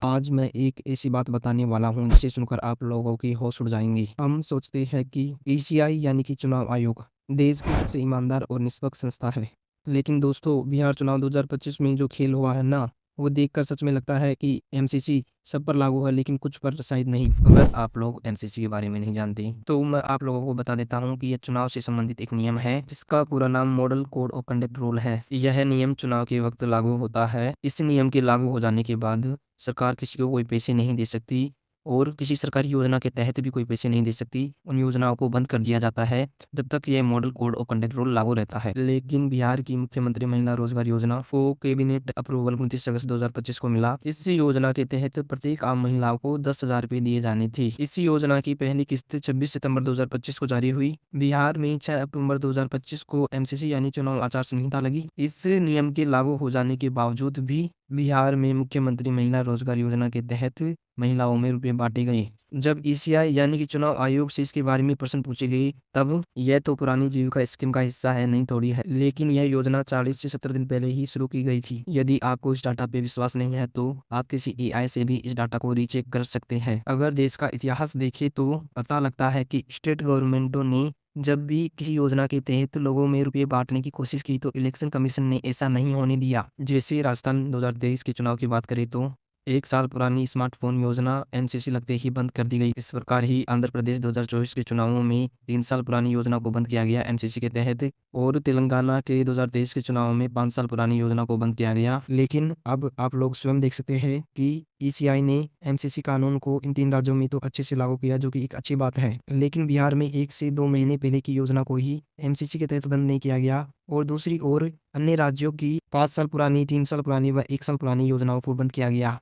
आज मैं एक ऐसी बात बताने वाला हूँ जिसे सुनकर आप लोगों की होश उड़ जाएंगी। हम सोचते हैं कि ईसीआई यानी कि चुनाव आयोग देश की सबसे ईमानदार और निष्पक्ष संस्था है। लेकिन दोस्तों, बिहार चुनाव 2025 में जो खेल हुआ है ना, वो देखकर सच में लगता है कि एमसीसी सब पर लागू है लेकिन कुछ पर शायद नहीं। अगर आप लोग एमसीसी के बारे में नहीं जानते तो मैं आप लोगों को बता देता हूँ कि यह चुनाव से संबंधित एक नियम है जिसका पूरा नाम model code of conduct rule है। यह नियम चुनाव के वक्त लागू होता है। इस नियम के लागू हो जाने के बाद सरकार किसी को कोई पैसे नहीं दे सकती और किसी सरकारी योजना के तहत भी कोई पैसे नहीं दे सकती। उन योजनाओं को बंद कर दिया जाता है जब तक ये model code of conduct rule लागू रहता है। लेकिन बिहार की मुख्यमंत्री महिला रोजगार योजना को कैबिनेट अप्रूवल 29 अगस्त 2025 को मिला। इस योजना के तहत प्रत्येक आम महिलाओं को 10,000 रुपए दिए जाने थे। इस योजना की पहली किस्त 26 सितंबर 2025 को जारी हुई। बिहार में 6 अक्टूबर 2025 को एमसीसी यानी चुनाव आचार संहिता लगी। इस नियम के लागू हो जाने के बावजूद भी बिहार में मुख्यमंत्री महिला रोजगार योजना के तहत महिलाओं में रुपए बांटे गए। जब ईसीआई यानी कि चुनाव आयोग से इसके बारे में प्रश्न पूछे गए तब यह तो पुरानी जीविका स्कीम का हिस्सा है, नहीं थोड़ी है। लेकिन यह योजना 40 से 70 दिन पहले ही शुरू की गई थी। यदि आपको इस डाटा पे विश्वास नहीं है तो आप किसी एआई से भी इस डाटा को रीचेक कर सकते हैं। अगर देश का इतिहास देखें तो पता लगता है कि स्टेट गवर्नमेंटों ने जब भी किसी योजना के तहत लोगों में रुपए बांटने की कोशिश की तो इलेक्शन कमीशन ने ऐसा नहीं होने दिया। जैसे राजस्थान 2023 के चुनाव की बात करें तो 1 साल पुरानी स्मार्टफोन योजना एमसीसी लगते ही बंद कर दी गई। इस प्रकार ही आंध्र प्रदेश 2024 के चुनावों में 3 साल पुरानी योजना को बंद किया गया एमसीसी के तहत और तेलंगाना के 2023 के चुनाव में 5 साल पुरानी योजना को बंद किया गया। लेकिन अब आप लोग स्वयं देख सकते हैं कि ईसीआई ने एमसीसी कानून को इन 3 राज्यों में तो अच्छे से लागू किया, जो कि एक अच्छी बात है। लेकिन बिहार में 1 से 2 महीने पहले की योजना को ही एमसीसी के तहत बंद नहीं किया गया और दूसरी ओर अन्य राज्यों की 5 साल पुरानी, 3 साल पुरानी व 1 साल पुरानी योजनाओं को बंद किया गया।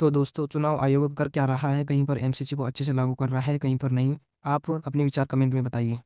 तो दोस्तों, चुनाव आयोग कर क्या रहा है? कहीं पर एमसीसी को अच्छे से लागू कर रहा है, कहीं पर नहीं। आप अपने विचार कमेंट में बताइए।